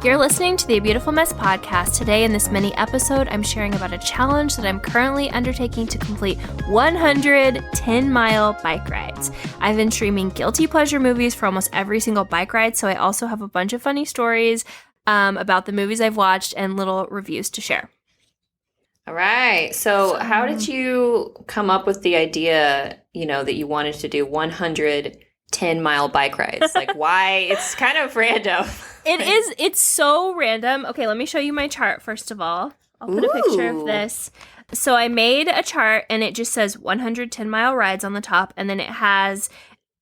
You're listening to the A Beautiful Mess podcast. Today in this mini episode, I'm sharing about a challenge that I'm currently undertaking to complete 100 10-mile bike rides. I've been streaming guilty pleasure movies for almost every single bike ride, so I also have a bunch of funny stories about the movies I've watched and little reviews to share. All right. So how did you come up with the idea, that you wanted to do 100 10-mile bike rides? Like, why? It's kind of random. It is. It's so random. Okay, let me show you my chart first of all. I'll put a picture of this. So I made a chart and it just says 100 10-mile rides on the top, and then it has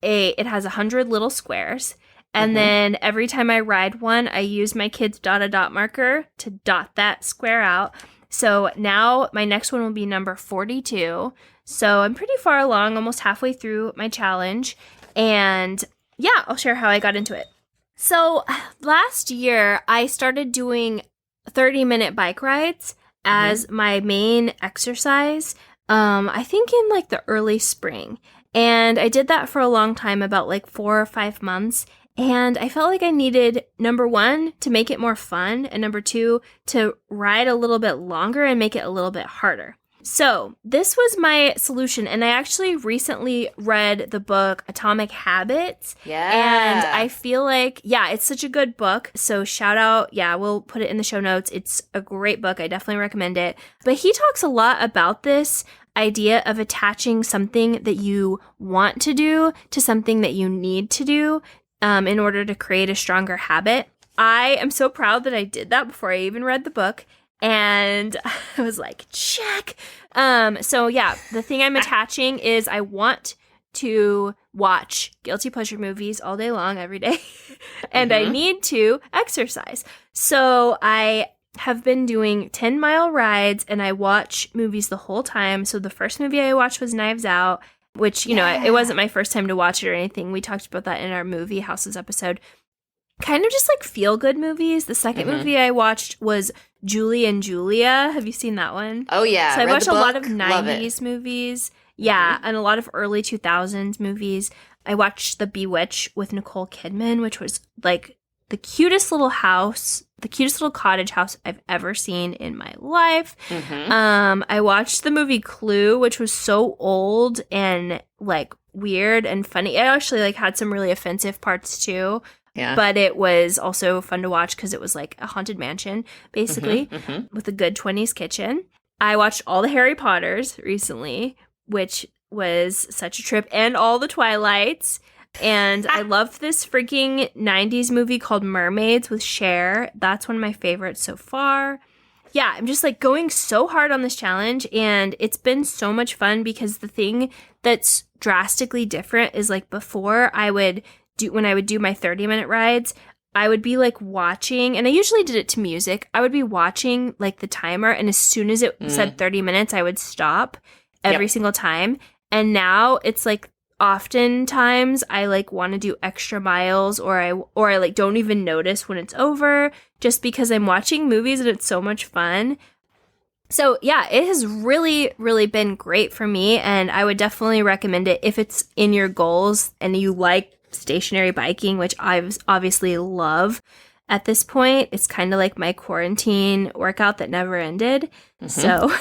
100 little squares. And then every time I ride one, I use my kid's dot marker to dot that square out. So now my next one will be number 42. So I'm pretty far along, almost halfway through my challenge. And yeah, I'll share how I got into it. So last year, I started doing 30-minute bike rides as my main exercise, I think in like the early spring. And I did that for a long time, about like 4 or 5 months. And I felt like I needed, number one, to make it more fun, and number two, to ride a little bit longer and make it a little bit harder. So this was my solution, and I actually recently read the book Atomic Habits. Yeah. And I feel like, it's such a good book. So shout out, we'll put it in the show notes. It's a great book. I definitely recommend it. But he talks a lot about this idea of attaching something that you want to do to something that you need to do in order to create a stronger habit. I am so proud that I did that before I even read the book. And I was like, check. The thing I'm attaching is I want to watch guilty pleasure movies all day long, every day. And I need to exercise. So I have been doing 10-mile rides and I watch movies the whole time. So the first movie I watched was Knives Out, which, it wasn't my first time to watch it or anything. We talked about that in our movie houses episode. Kind of just like feel-good movies. The second movie I watched was Julie and Julia. Have you seen that one? Oh, yeah. So I watched a lot of 90s movies. Yeah, and a lot of early 2000s movies. I watched The Bewitched with Nicole Kidman, which was like the cutest little house, the cutest little cottage house I've ever seen in my life. I watched the movie Clue, which was so old and like weird and funny. It actually like had some really offensive parts too. Yeah. But it was also fun to watch because it was like a haunted mansion, basically, with a good 20s kitchen. I watched all the Harry Potters recently, which was such a trip, and all the Twilights. And I love this freaking 90s movie called Mermaids with Cher. That's one of my favorites so far. Yeah, I'm just like going so hard on this challenge, and it's been so much fun because the thing that's drastically different is like before when I would do my 30-minute rides, I would be like watching, and I usually did it to music. I would be watching like the timer, and as soon as it said 30 minutes, I would stop every single time. And now it's like oftentimes I like want to do extra miles, or I like don't even notice when it's over just because I'm watching movies and it's so much fun. So yeah, it has really, really been great for me, and I would definitely recommend it if it's in your goals and you like stationary biking, which I obviously love at this point. It's kind of like my quarantine workout that never ended. So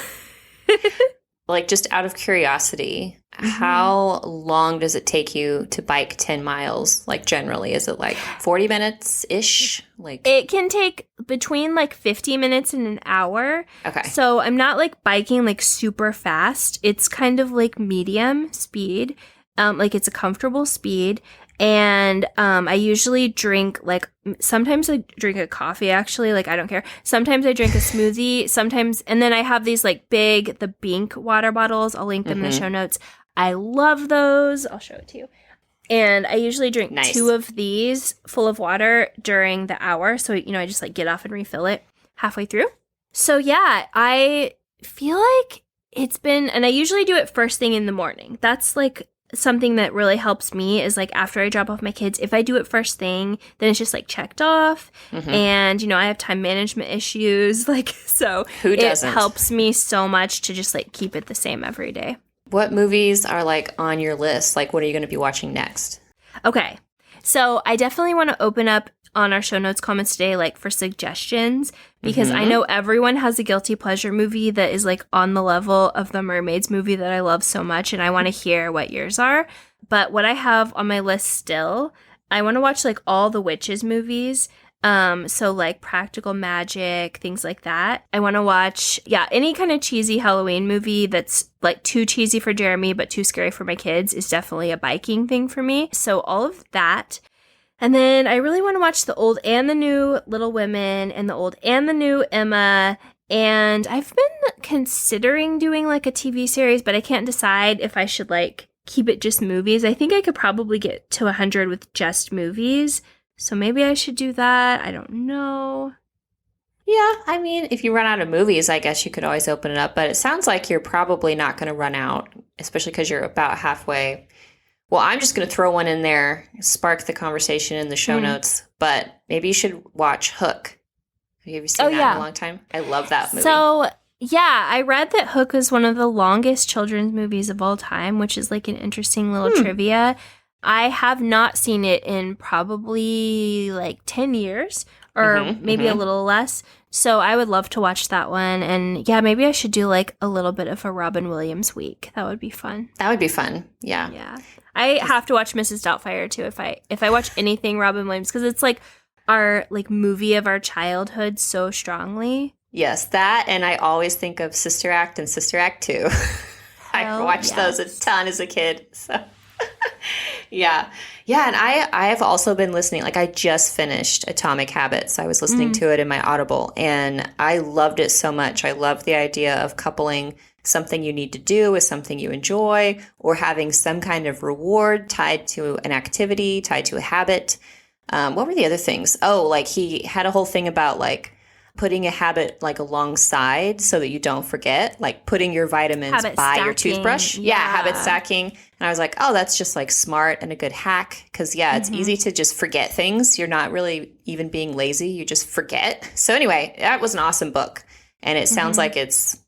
like, just out of curiosity, how long does it take you to bike 10 miles? Like, generally, is it like 40 minutes ish? Like, it can take between like 50 minutes and an hour. Okay. So I'm not like biking like super fast. It's kind of like medium speed. Like it's a comfortable speed. And I usually drink sometimes I drink a coffee, actually, like I don't care. Sometimes I drink a smoothie, and then I have these like the Bink water bottles. I'll link them in the show notes. I love those. I'll show it to you. And I usually drink 2 of these full of water during the hour. So, I just like get off and refill it halfway through. So yeah, I feel like it's been, and I usually do it first thing in the morning. That's like something that really helps me is like after I drop off my kids, if I do it first thing, then it's just like checked off. And, I have time management issues. Like, so who doesn't? It helps me so much to just like keep it the same every day. What movies are like on your list? Like, what are you going to be watching next? Okay. So I definitely want to open up on our show notes comments today, like for suggestions, because I know everyone has a guilty pleasure movie that is like on the level of the Mermaids movie that I love so much, and I want to hear what yours are. But what I have on my list still, I want to watch like all the witches movies. So like Practical Magic, things like that. I want to watch, any kind of cheesy Halloween movie that's like too cheesy for Jeremy but too scary for my kids is definitely a biking thing for me. So all of that. And then I really want to watch the old and the new Little Women and the old and the new Emma. And I've been considering doing like a TV series, but I can't decide if I should like keep it just movies. I think I could probably get to 100 with just movies. So maybe I should do that. I don't know. Yeah, I mean, if you run out of movies, I guess you could always open it up. But it sounds like you're probably not going to run out, especially because you're about halfway. Well, I'm just going to throw one in there, spark the conversation in the show notes. But maybe you should watch Hook. Have you seen that in a long time? I love that movie. So, yeah, I read that Hook is one of the longest children's movies of all time, which is like an interesting little trivia. I have not seen it in probably like 10 years or maybe a little less. So I would love to watch that one. And yeah, maybe I should do like a little bit of a Robin Williams week. That would be fun. That would be fun. Yeah. Yeah. I have to watch Mrs. Doubtfire too if I watch anything Robin Williams, because it's like our like movie of our childhood so strongly. Yes, that, and I always think of Sister Act and Sister Act 2. I watched those a ton as a kid. So yeah. And I have also been listening, like I just finished Atomic Habits. I was listening to it in my Audible, and I loved it so much. I love the idea of coupling something you need to do with something you enjoy, or having some kind of reward tied to an activity, tied to a habit. What were the other things? Oh, like he had a whole thing about like putting a habit like alongside so that you don't forget, like putting your vitamins by your toothbrush. Yeah, habit stacking. And I was like, oh, that's just like smart and a good hack. Because it's easy to just forget things. You're not really even being lazy. You just forget. So anyway, that was an awesome book. And it sounds like it's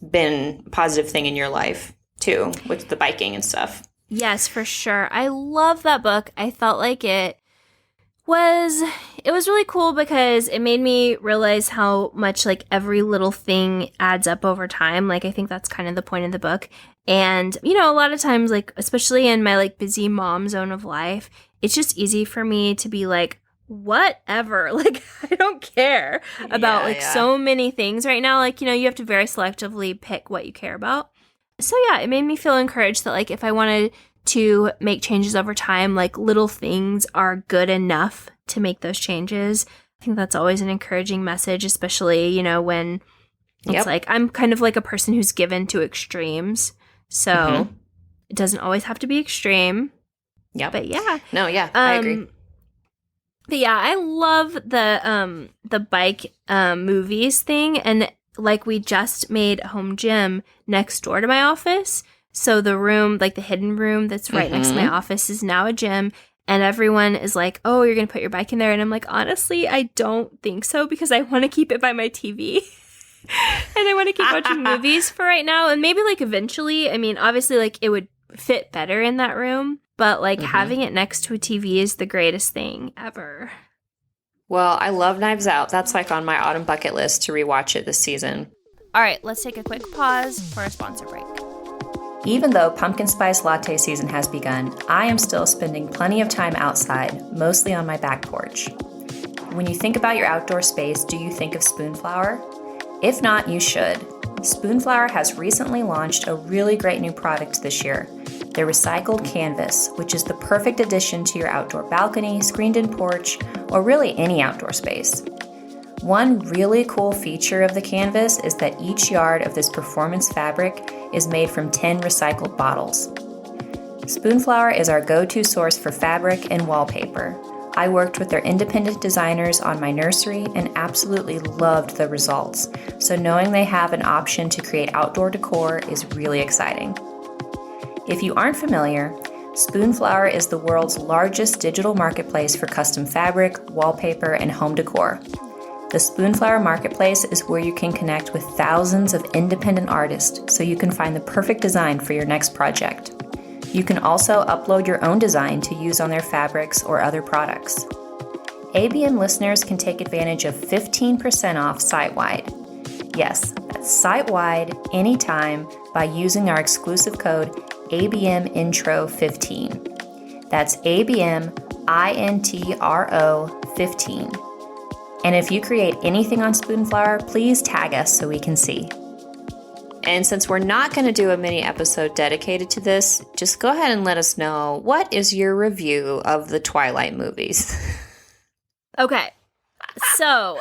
been a positive thing in your life too, with the biking and stuff. Yes, for sure. I love that book. I felt like it was really cool because it made me realize how much like every little thing adds up over time. Like I think that's kind of the point of the book. And, you know, a lot of times, like, especially in my like busy mom zone of life, it's just easy for me to be like, whatever, like, I don't care about so many things right now. Like, you know, you have to very selectively pick what you care about. So yeah, it made me feel encouraged that like if I wanted to make changes over time, like little things are good enough to make those changes. I think that's always an encouraging message, especially, you know, when it's like I'm kind of like a person who's given to extremes. So it doesn't always have to be extreme. Yeah. But yeah. No, yeah, I agree. But yeah, I love the bike movies thing. And like we just made a home gym next door to my office. So the room, like the hidden room that's right next to my office is now a gym. And everyone is like, oh, you're going to put your bike in there. And I'm like, honestly, I don't think so because I want to keep it by my TV. And I want to keep watching movies for right now. And maybe like eventually, I mean, obviously like it would fit better in that room. But like having it next to a TV is the greatest thing ever. Well, I love Knives Out. That's like on my autumn bucket list to rewatch it this season. All right, let's take a quick pause for a sponsor break. Even though pumpkin spice latte season has begun, I am still spending plenty of time outside, mostly on my back porch. When you think about your outdoor space, do you think of Spoonflower? If not, you should. Spoonflower has recently launched a really great new product this year, their recycled canvas, which is the perfect addition to your outdoor balcony, screened-in porch, or really any outdoor space. One really cool feature of the canvas is that each yard of this performance fabric is made from 10 recycled bottles. Spoonflower is our go-to source for fabric and wallpaper. I worked with their independent designers on my nursery and absolutely loved the results, so knowing they have an option to create outdoor decor is really exciting. If you aren't familiar, Spoonflower is the world's largest digital marketplace for custom fabric, wallpaper, and home decor. The Spoonflower Marketplace is where you can connect with thousands of independent artists so you can find the perfect design for your next project. You can also upload your own design to use on their fabrics or other products. ABM listeners can take advantage of 15% off site-wide. Yes, that's site-wide anytime by using our exclusive code ABMintro15. That's ABMintro15. And if you create anything on Spoonflower, please tag us so we can see. And since we're not going to do a mini episode dedicated to this, just go ahead and let us know, what is your review of the Twilight movies? Okay, so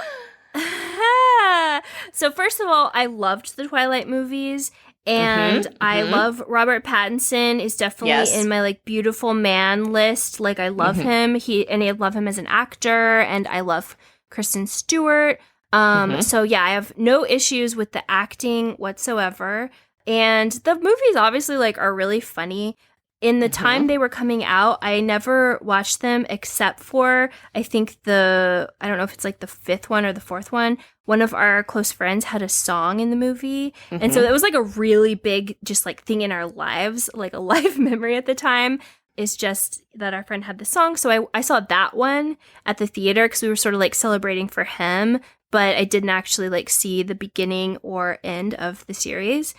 first of all, I loved the Twilight movies, and I love Robert Pattinson is definitely in my like beautiful man list. Like I love him. I love him as an actor, and I love Kristen Stewart. So yeah, I have no issues with the acting whatsoever. And the movies obviously like are really funny. In the time they were coming out, I never watched them except for, I think I don't know if it's like the fifth one or the fourth one. One of our close friends had a song in the movie. And so it was like a really big just like thing in our lives, like a live memory at the time. Is just that our friend had the song. So I saw that one at the theater because we were sort of like celebrating for him, but I didn't actually like see the beginning or end of the series.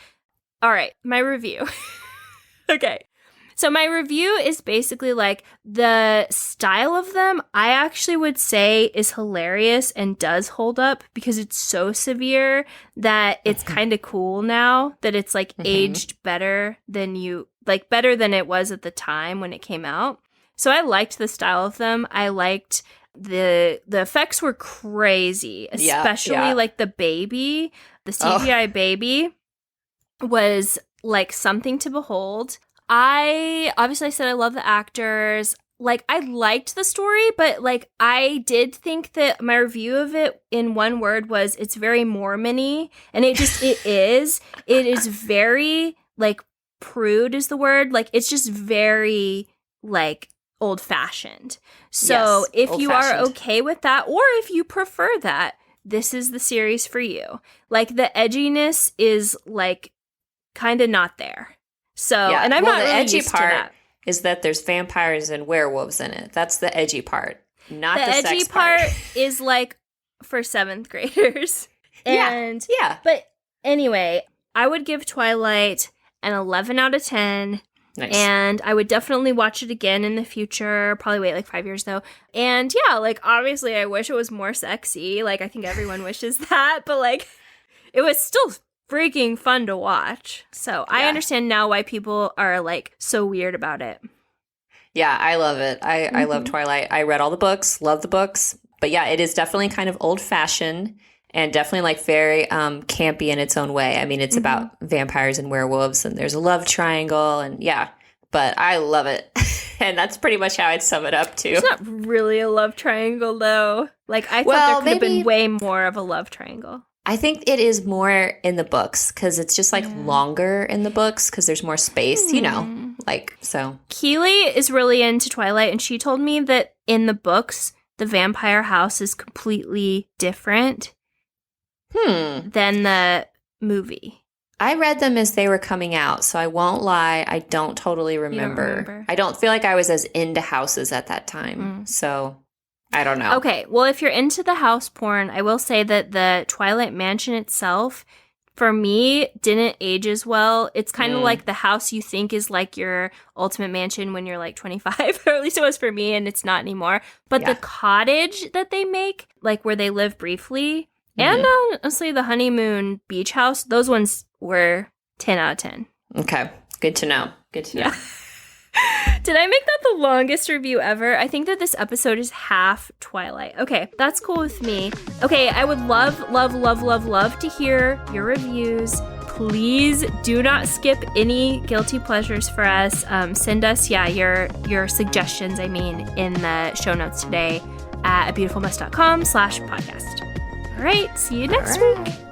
All right, my review. Okay. So my review is basically like the style of them, I actually would say is hilarious and does hold up because it's so severe that it's kind of cool now that it's like aged better than better than it was at the time when it came out. So I liked the style of them. I liked the effects were crazy, especially like the baby, the CGI baby was like something to behold. I said I love the actors. Like, I liked the story, but, like, I did think that my review of it in one word was it's very Mormon-y. And it is. It is very, like, prude is the word. Like, it's just very, like, old-fashioned. So if you are okay with that, or if you prefer that, this is the series for you. Like, the edginess is, like, kind of not there. So, and I'm not really edgy used part to that. Is that there's vampires and werewolves in it. That's the edgy part, not the edgy sex part. Is like for 7th graders. And but anyway, I would give Twilight an 11 out of 10. Nice. And I would definitely watch it again in the future. Probably wait like 5 years though. And yeah, like obviously I wish it was more sexy. Like I think everyone wishes that, but like it was still freaking fun to watch. So I understand now why people are like so weird about it. Yeah, I love it. I love Twilight. I read all the books, love the books. But yeah, it is definitely kind of old fashioned and definitely like very campy in its own way. I mean, it's about vampires and werewolves and there's a love triangle and but I love it. And that's pretty much how I'd sum it up too. It's not really a love triangle though. Like I thought there could have been way more of a love triangle. I think it is more in the books because it's just like longer in the books because there's more space, you know, like so. Keely is really into Twilight and she told me that in the books, the vampire house is completely different than the movie. I read them as they were coming out, so I won't lie. I don't totally remember. I don't feel like I was as into houses at that time, so I don't know. Okay, well, if you're into the house porn, I will say that the Twilight Mansion itself, for me, didn't age as well. It's kind of like the house you think is like your ultimate mansion when you're like 25, or at least it was for me, and it's not anymore. But the cottage that they make, like where they live briefly, and honestly, the honeymoon beach house, those ones were 10 out of 10. Okay, good to know. Good to know. Did I make that the longest review ever? I think that this episode is half Twilight. Okay, that's cool with me. Okay, I would love to hear your reviews. Please do not skip any guilty pleasures for us. Send us, your suggestions, in the show notes today at abeautifulmess.com/podcast. All right, see you next week.